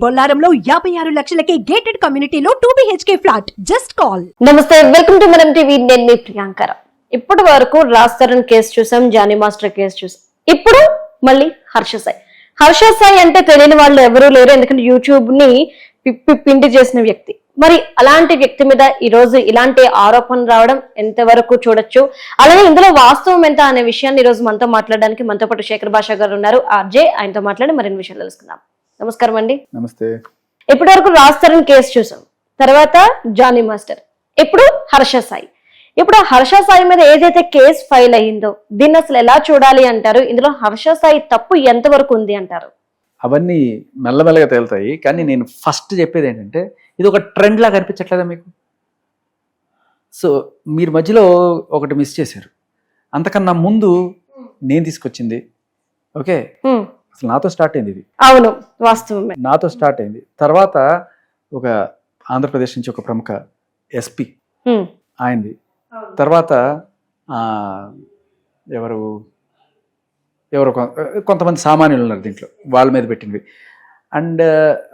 బొల్లారంలో 56 లక్షలకే gated కమ్యూనిటీలో 2 BHK flat. Just call. నమస్తే, welcome to మనం టీవీ. నేను మీ ప్రియాంకర. ఇప్పటి వరకు రాజ్ తరుణ్ కేసు చూసాం, జానీ మాస్టర్ కేసు చూసాం. ఇప్పుడు మళ్ళీ హర్ష సాయి అంటే తెలియని వాళ్ళు ఎవరూ లేరు, ఎందుకంటే యూట్యూబ్ ని పిండి చేసిన వ్యక్తి. మరి అలాంటి వ్యక్తి మీద ఈ రోజు ఇలాంటి ఆరోపణలు రావడం ఎంతవరకు చూడొచ్చు, అలాగే ఇందులో వాస్తవం ఎంత అనే విషయాన్ని ఈ రోజు మనతో మాట్లాడడానికి మనతో పాటు శేఖర్ భాషా గారు ఉన్నారు. ఆర్జే, ఆయనతో మాట్లాడి మరిన్ని విషయాలు తెలుసుకుందాం. నమస్కారం అండి. నమస్తే. ఇప్పటి వరకు రాజ్ తరుణ్ కేసు చూసాం, తర్వాత జానీ మాస్టర్, ఇప్పుడు హర్ష సాయి. ఇప్పుడు హర్ష సాయి మీద ఏదైతే కేసు ఫైల్ అయ్యిందో దీన్ని అసలు ఎలా చూడాలి అంటారు? ఇందులో హర్ష సాయి తప్పు ఎంతవరకు ఉంది అంటారు? అవన్నీ మెల్లమెల్లగా తేలుతాయి. కానీ నేను ఫస్ట్ చెప్పేది ఏంటంటే, ఇది ఒక ట్రెండ్ లాగా అనిపించట్లేదా మీకు? సో మీరు మధ్యలో ఒకటి మిస్ చేశారు. అంతకన్నా ముందు నేను తీసుకొచ్చింది, ఓకే, అసలు నాతో స్టార్ట్ అయింది. ఇది అవును, వాస్తవమే, నాతో స్టార్ట్ అయింది. తర్వాత ఒక ఆంధ్రప్రదేశ్ నుంచి ఒక ప్రముఖ ఎస్పీ ఆయనది. తర్వాత ఎవరు కొంతమంది సామాన్యులు ఉన్నారు దీంట్లో, వాళ్ళ మీద పెట్టినవి. అండ్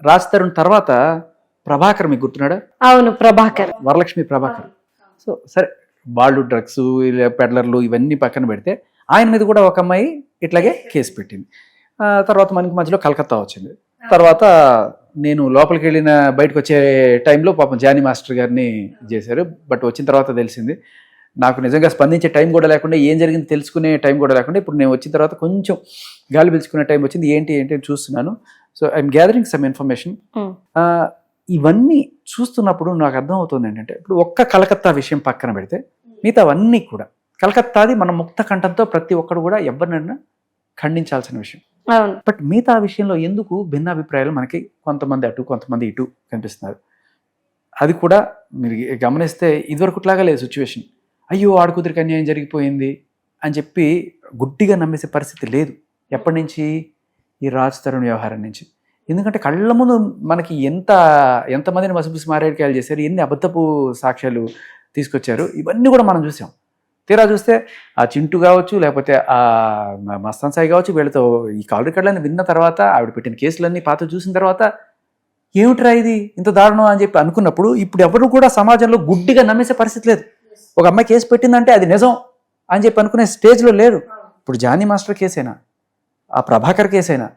రాజ్ తరుణ్ తర్వాత ప్రభాకర్, మీకు గుర్తున్నాడా? అవును, ప్రభాకర్, వరలక్ష్మి ప్రభాకర్. సో సరే, వాళ్ళు డ్రగ్స్ పెడ్లర్లు ఇవన్నీ పక్కన పెడితే ఆయన మీద కూడా ఒక అమ్మాయి ఇట్లాగే కేసు పెట్టింది. తర్వాత మనకి మధ్యలో కలకత్తా వచ్చింది. తర్వాత నేను లోపలికి వెళ్ళిన బయటకు వచ్చే టైంలో పాపం జానీ మాస్టర్ గారిని చేశారు. బట్ వచ్చిన తర్వాత తెలిసింది, నాకు నిజంగా స్పందించే టైం కూడా లేకుండా, ఏం జరిగింది తెలుసుకునే టైం కూడా లేకుండా, ఇప్పుడు నేను వచ్చిన తర్వాత కొంచెం గాలి పీల్చుకునే టైం వచ్చింది. ఏంటి అని చూస్తున్నాను. So I'm gathering some information. ఇవన్నీ చూస్తున్నప్పుడు నాకు అర్థం అవుతుంది ఏంటంటే, ఇప్పుడు ఒక్క కలకత్తా విషయం పక్కన పెడితే మిగతా అవన్నీ కూడా, కలకత్తాది మన ముక్త కంఠంతో ప్రతి ఒక్కరు కూడా ఎవరినైనా ఖండించాల్సిన విషయం. బట్ మిగతా విషయంలో ఎందుకు భిన్నాభిప్రాయాలు మనకి కొంతమంది అటు కొంతమంది ఇటు కనిపిస్తున్నారు. అది కూడా మీరు గమనిస్తే ఇదివరకుట్లాగా లేదు సిచ్యువేషన్. అయ్యో ఆడకూతురికి అన్యాయం జరిగిపోయింది అని చెప్పి గుడ్డిగా నమ్మేసే పరిస్థితి లేదు. ఎప్పటి నుంచి? ఈ రాజ్ తరుణ్ వ్యవహారం నుంచి. ఎందుకంటే కళ్ళ ముందు మనకి ఎంతమందిని మసిపూసి మారేడుకాయలు చేశారు, ఎన్ని అబద్ధపు సాక్ష్యాలు తీసుకొచ్చారు, ఇవన్నీ కూడా మనం చూసాం. తీరా చూస్తే ఆ చింటూ కావచ్చు, లేకపోతే ఆ మస్తాన్ సాయి కావచ్చు, వీళ్ళతో ఈ కాల్ రికార్డులన్నీ విన్న తర్వాత, ఆవిడ పెట్టిన కేసులన్నీ పాత చూసిన తర్వాత, ఏమిట్రా ఇది ఇంత దారుణం అని చెప్పి అనుకున్నప్పుడు, ఇప్పుడు ఎవరు కూడా సమాజంలో గుడ్డిగా నమ్మేసే పరిస్థితి లేదు. ఒక అమ్మాయి కేసు పెట్టిందంటే అది నిజం అని చెప్పి అనుకునే స్టేజ్లో లేరు. ఇప్పుడు జానీ మాస్టర్ కేసైనా, ఆ ప్రభాకర్ కేసైనా,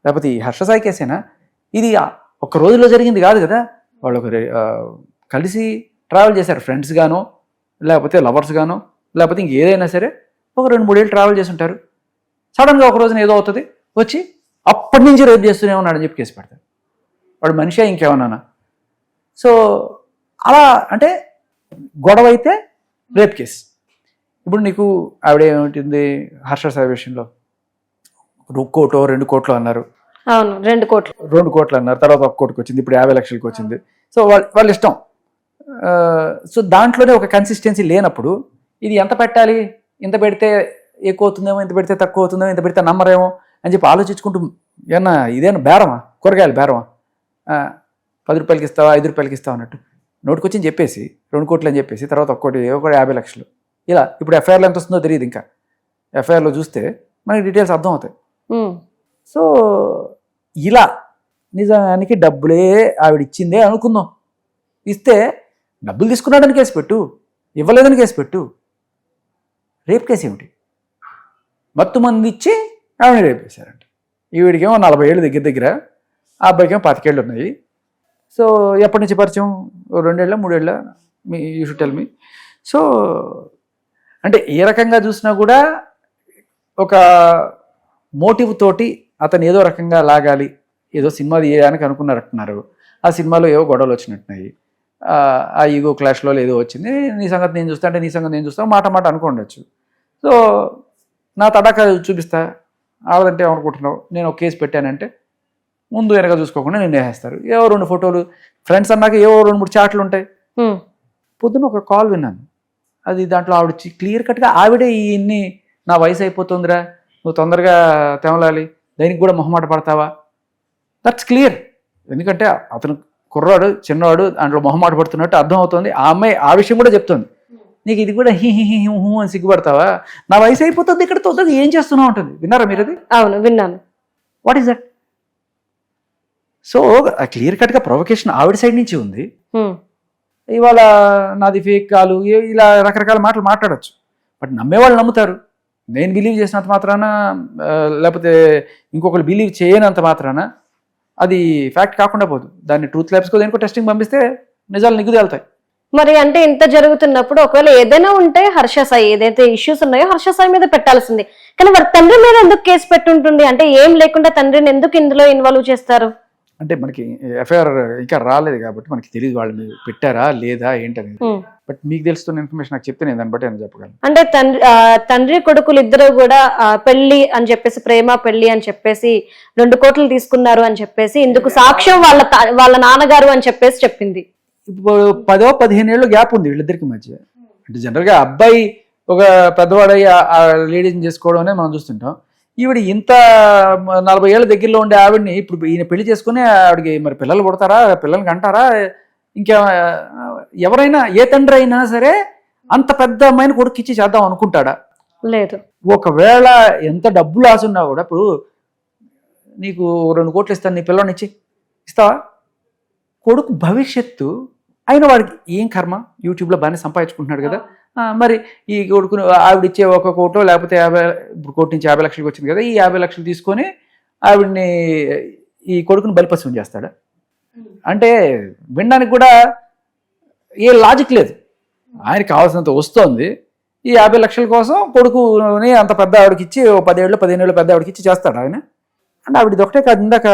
లేకపోతే ఈ హర్ష సాయి కేసైనా, ఇది ఒక రోజులో జరిగింది కాదు కదా. వాళ్ళు కలిసి ట్రావెల్ చేశారు, ఫ్రెండ్స్ గానో, లేకపోతే లవర్స్ గానో, లేకపోతే ఇంకేదైనా సరే ఒక 2-3 ఏళ్ళు ట్రావెల్ చేసి ఉంటారు. సడన్గా ఒక రోజున ఏదో అవుతుంది, వచ్చి అప్పటి నుంచి రేపు చేస్తూనే ఉన్నాడని చెప్పి కేసు పెడతారు. వాడు మనిషి ఇంకేమన్నా? సో అలా అంటే గొడవ అయితే రేప్ కేసు. ఇప్పుడు నీకు ఆవిడ ఏమిటింది, హర్ష సాయి విషయంలో 1 కోటో 2 కోట్లు అన్నారు. అవును, 2 కోట్లు అన్నారు. తర్వాత 1 కోటికి వచ్చింది, ఇప్పుడు 50 లక్షలకి వచ్చింది. సో వాళ్ళ ఇష్టం. సో దాంట్లోనే ఒక కన్సిస్టెన్సీ లేనప్పుడు ఇది ఎంత పెట్టాలి, ఇంత పెడితే ఎక్కువ అవుతుందేమో, ఇంత పెడితే తక్కువ అవుతుందేమో, ఇంత పెడితే నమ్మరేమో అని చెప్పి ఆలోచించుకుంటూ, ఏమన్నా ఇదేనా బేరమా, కూరగాయలు బేరమా, 10 రూపాయలకి ఇస్తావా, 5 రూపాయలకి ఇస్తావా అన్నట్టు నోటుకొచ్చింది చెప్పేసి 2 కోట్లు అని చెప్పేసి, తర్వాత 1 కోటి 50 లక్షలు ఇలా. ఇప్పుడు ఎఫ్ఐఆర్లో ఎంత వస్తుందో తెలియదు. ఇంకా ఎఫ్ఐఆర్లో చూస్తే మనకి డీటెయిల్స్ అర్థం అవుతాయి. సో ఇలా నిజానికి డబ్బులే ఆవిడ ఇచ్చిందే అనుకుందాం. ఇస్తే డబ్బులు తీసుకున్నాడని కేసు పెట్టు, ఇవ్వలేదని కేసు పెట్టు. రేప్ కేసు ఏమిటి? మత్తు మంది ఇచ్చి ఆవిడ రేప్ చేశారంట. ఈవిడికేమో 40 ఏళ్ళు దగ్గర, ఆ అబ్బాయికేమో 25 ఏళ్ళు ఉన్నాయి. సో ఎప్పటి నుంచి పరిచయం? 2 ఏళ్ళ 3 ఏళ్ళ? You should tell me. So అంటే ఏ రకంగా చూసినా కూడా ఒక మోటివ్ తోటి అతను ఏదో రకంగా లాగాలి, ఏదో సినిమా తీయడానికి అనుకున్నారట్టున్నారు. ఆ సినిమాలో ఏవో గొడవలు వచ్చినట్టున్నాయి, ఆ ఈగో క్లాష్లో ఏదో వచ్చింది. నీ సంగతి నేను చూస్తా అంటే నీ సంగతి నేను చూస్తా, మాట అనుకోండొచ్చు. సో నా తడాకా చూపిస్తా, ఆడదంటే ఏమనుకుంటున్నావు, నేను ఒక కేసు పెట్టానంటే ముందు వెనక చూసుకోకుండా నేను వేసేస్తారు. ఏవో 2 ఫోటోలు, ఫ్రెండ్స్ అన్నాక ఏవో 2-3 చాట్లు ఉంటాయి. పొద్దున ఒక కాల్ విన్నాను, అది దాంట్లో ఆవిడ క్లియర్ కట్గా ఆవిడే, ఇన్ని నా వయసు అయిపోతుందిరా, నువ్వు తొందరగా తెమలాలి, దానికి కూడా మొహమాట పడతావా, దట్స్ క్లియర్. ఎందుకంటే అతను కుర్రాడు, చిన్నవాడు, దాంట్లో మొహమాట పడుతున్నట్టు అర్థం అవుతుంది. ఆ అమ్మాయి ఆ విషయం కూడా చెప్తుంది, నీకు ఇది కూడా హీ హీ హీ హూ అని సిగ్గుపడతావా, నా వయసు అయిపోతుంది, ఇక్కడ తొందరగా ఏం చేస్తున్నావు ఉంటుంది. విన్నారా మీరు అది? అవును, విన్నాను. What is that? So clear కట్గా ప్రొవకేషన్ ఆవిడ సైడ్ నుంచి ఉంది. ఉమ్, ఇవాళ నాది ఫేక్ కాలు ఇలా రకరకాల మాటలు మాట్లాడచ్చు. బట్ నమ్మేవాళ్ళు నమ్ముతారు. నేను బిలీవ్ చేసినంత మాత్రాన లేకపోతే ఇంకొకరు బిలీవ్ చేయనంత మాత్రాన అది ఫ్యాక్ట్ కాకుండా పోదు. దాన్ని ట్రూత్ ల్యాబ్స్కో దేనికో టెస్టింగ్ పంపిస్తే నిజాలు నిగ్గుదేలుతాయి. మరి అంటే ఇంత జరుగుతున్నప్పుడు ఒకవేళ ఏదైనా ఉంటే హర్ష సాయి ఏదైతే ఇష్యూస్ ఉన్నాయో హర్ష సాయి మీద పెట్టాల్సింది, కానీ వారి తండ్రి మీద ఎందుకు కేసు పెట్టుంటుంది? అంటే ఏం లేకుండా తండ్రిని ఎందుకు ఇందులో ఇన్వాల్వ్ చేస్తారు? అంటే మనకి ఎఫ్ఐఆర్ ఇంకా రాలేదు కాబట్టి మనకి తెలియదు వాళ్ళు మీరు పెట్టారా లేదా ఏంటనేది. ఉమ్. బట్ మీకు తెలుస్తున్న ఇన్ఫర్మేషన్ నాకు చెప్తే నేను దాన్ని బట్టి నేను చెప్పగలను. అంటే తండ్రి కొడుకులు ఇద్దరు కూడా పెళ్లి అని చెప్పేసి, ప్రేమ పెళ్లి అని చెప్పేసి 2 కోట్లు తీసుకున్నారు అని చెప్పేసి ఇందుకు సాక్ష్యం వాళ్ళ నాన్నగారు అని చెప్పేసి చెప్పింది. ఇప్పుడు 10-15 ఏళ్ళు గ్యాప్ ఉంది వీళ్ళిద్దరికి మధ్య. అంటే జనరల్గా అబ్బాయి ఒక పెద్దవాడై ఆ లేడీని చేసుకోవడం అనేది మనం చూస్తుంటాం. ఈవిడ ఇంత 40 ఏళ్ళ దగ్గరలో ఉండే ఆవిడని ఇప్పుడు ఈయన పెళ్లి చేసుకుని ఆవిడకి మరి పిల్లలు పుడతారా, పిల్లలకి అంటారా? ఇంకా ఎవరైనా ఏ తండ్రి అయినా సరే అంత పెద్ద అమ్మాయిని కొడుకు ఇచ్చి చేద్దాం అనుకుంటాడా? లేదు. ఒకవేళ ఎంత డబ్బులు ఆసున్నా కూడా ఇప్పుడు నీకు 2 కోట్లు ఇస్తాను నీ పిల్లని ఇచ్చి ఇస్తావా? కొడుకు భవిష్యత్తు అయిన వాడికి ఏం కర్మ? యూట్యూబ్లో బాగానే సంపాదించుకుంటున్నాడు కదా. మరి ఈ కొడుకును ఆవిడిచ్చే 1 కోటో లేకపోతే 50, ఇప్పుడు కోటి నుంచి 50 లక్షలకు వచ్చింది కదా, ఈ 50 లక్షలు తీసుకొని ఆవిడ్ని ఈ కొడుకుని బలిపశువుం చేస్తాడా? అంటే వినడానికి కూడా ఏ లాజిక్ లేదు. ఆయనకి కావాల్సినంత వస్తోంది, ఈ 50 లక్షల కోసం కొడుకుని అంత పెద్ద ఆవిడకి ఇచ్చి 10 ఏళ్ళు 15 ఏళ్ళు పెద్ద ఆవిడకి ఇచ్చి చేస్తాడు ఆయన. అంటే ఆవిడది ఒకటే కాదు, ఇందాక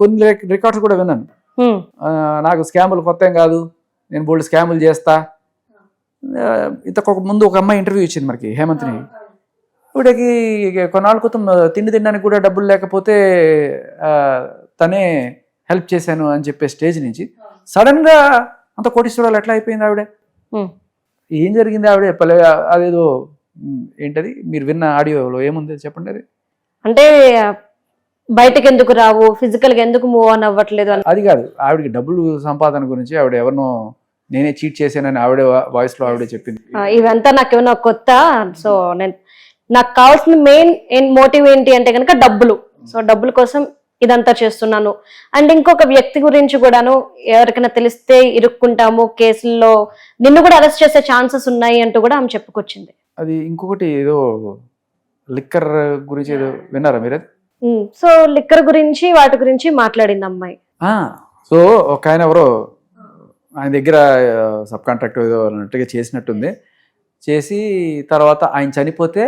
కొన్ని రికార్డ్స్ కూడా విన్నాను. నాకు స్కాములు కొత్త ఏం కాదు, నేను బోల్డ్ స్కాములు చేస్తా. ఇంతకు ముందు ఒక అమ్మాయి ఇంటర్వ్యూ ఇచ్చింది మనకి, హేమంత్ని. ఇవిడకి కొన్నాళ్ళ క్రితం తిండి తినడానికి కూడా డబ్బులు లేకపోతే తనే హెల్ప్ చేశాను అని చెప్పే స్టేజ్ నుంచి సడన్ గా అంత కోటీశ్వరాలు ఎట్లా అయిపోయింది ఆవిడ? ఏం జరిగింది ఆవిడ చెప్పలే. అదేదో ఏంటది మీరు విన్న ఆడియోలో ఏముంది చెప్పండి. అది అంటే బయటకు ఎందుకు రావు, ఫిజికల్ గా ఎందుకు మూవ్ ఆన్ అవ్వట్లేదు అది కాదు. ఆవిడకి డబ్బులు సంపాదన గురించి ఆవిడ ఎవరినో నేనే చీట్ చేశానని ఆవిడ వాయిస్ లో ఆవిడే చెప్పింది. ఇవంతా నాకేమన్నా కొత్త. సో నాకు కావాల్సిన మెయిన్ మోటివ్ ఏంటి అంటే కనుక డబ్బులు. సో డబ్బుల కోసం ఇదంతా చేస్తున్నాను. అండ్ ఇంకొక వ్యక్తి గురించి కూడాను ఎవరికైనా తెలిస్తే ఇరుక్కుంటాము, కేసుల్లో నిన్ను కూడా అరెస్ట్ చేసే ఛాన్సెస్ ఉన్నాయి అంటూ కూడా ఆమె చెప్పుకొచ్చింది. అది ఇంకొకటి ఏదో లిక్కర్ గురించి ఏదో విన్నారా మీరు? సో లిక్కర్ గురించి వాటి గురించి మాట్లాడింది అమ్మాయి. సో ఒక ఆయన ఎవరో ఆయన దగ్గర సబ్ కాంట్రాక్టర్ ఏదో అన్నట్టుగా చేసినట్టుంది. చేసి తర్వాత ఆయన చనిపోతే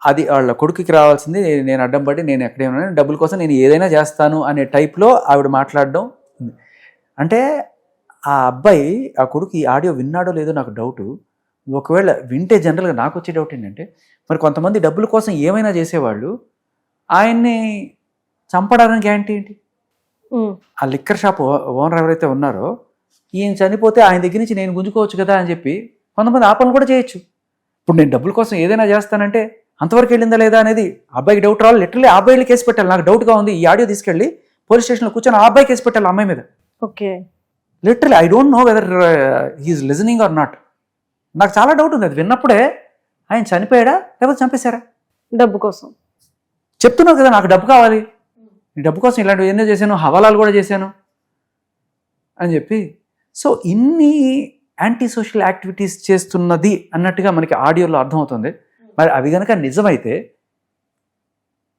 అది వాళ్ళ కొడుకుకి రావాల్సింది, నేను అడ్డం పడి నేను ఎక్కడే ఉన్నాను, డబ్బుల కోసం నేను ఏదైనా చేస్తాను అనే టైప్లో ఆవిడ మాట్లాడడం. అంటే ఆ అబ్బాయి ఆ కొడుకు ఈ ఆడియో విన్నాడో లేదో నాకు డౌటు. ఒకవేళ వింటే జనరల్గా నాకు వచ్చే డౌట్ ఏంటంటే, మరి కొంతమంది డబ్బుల కోసం ఏమైనా చేసేవాళ్ళు ఆయన్ని చంపడానికి గ్యారంటీ ఏంటి? ఆ లిక్కర్ షాప్ ఓనర్ ఎవరైతే ఉన్నారో ఈయన చనిపోతే ఆయన దగ్గర నుంచి నేను గుంజుకోవచ్చు కదా అని చెప్పి కొంతమంది ఆ పనులు కూడా చేయొచ్చు. ఇప్పుడు నేను డబ్బుల కోసం ఏదైనా చేస్తానంటే అంతవరకు వెళ్ళిందా లేదా అనేది అబ్బాయికి డౌట్ రావాలి. లిటరల్లీ ఆ అబ్బాయిలు కేసు పెట్టాలి. నాకు డౌట్గా ఉంది, ఈ ఆడియో తీసుకెళ్ళి పోలీస్ స్టేషన్లో కూర్చొని ఆ అబ్బాయి కేసు పెట్టాలి అమ్మాయి మీద. Okay, literally I don't know whether he is listening or not. నాకు చాలా డౌట్ ఉంది. అది విన్నప్పుడే ఆయన చనిపోయాడా లేకపోతే చంపేశారా? డబ్బు కోసం చెప్తున్నావు కదా, నాకు డబ్బు కావాలి, ఈ డబ్బు కోసం ఇలాంటివి ఎన్నో చేశాను, హవాలాలు కూడా చేశాను అని చెప్పి. సో ఇన్ని యాంటీ సోషల్ యాక్టివిటీస్ చేస్తున్నది అన్నట్టుగా మనకి ఆడియోలో అర్థమవుతుంది. మరి అవి కనుక నిజమైతే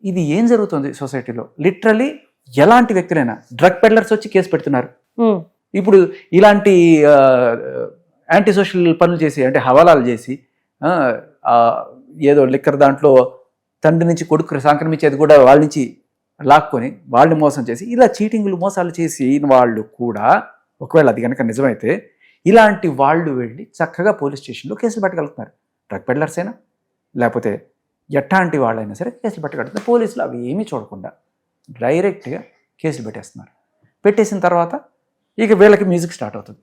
ఇది ఏం జరుగుతుంది సొసైటీలో? లిటరలీ ఎలాంటి వ్యక్తులైనా డ్రగ్ పెడ్లర్స్ వచ్చి కేసు పెడుతున్నారు. ఇప్పుడు ఇలాంటి యాంటీ సోషల్ పనులు చేసి, అంటే హవాలాలు చేసి, ఏదో లిక్కర్ దాంట్లో తండ్రి నుంచి కొడుకు సంక్రమించేది కూడా వాళ్ళ నుంచి లాక్కొని వాళ్ళని మోసం చేసి, ఇలా చీటింగ్లు మోసాలు చేసి వాళ్ళు కూడా ఒకవేళ అది కనుక నిజమైతే ఇలాంటి వాళ్ళు వెళ్ళి చక్కగా పోలీస్ స్టేషన్లో కేసులు పెట్టగలుగుతున్నారు. డ్రగ్ పెడ్లర్స్ అయినా లేకపోతే ఎట్లాంటి వాళ్ళైనా సరే కేసులు పెట్టగలుగుతున్నారు. పోలీసులు అవి ఏమీ చూడకుండా డైరెక్ట్గా కేసులు పెట్టేస్తున్నారు. పెట్టేసిన తర్వాత ఇక వీళ్ళకి మ్యూజిక్ స్టార్ట్ అవుతుంది,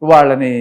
వాళ్ళని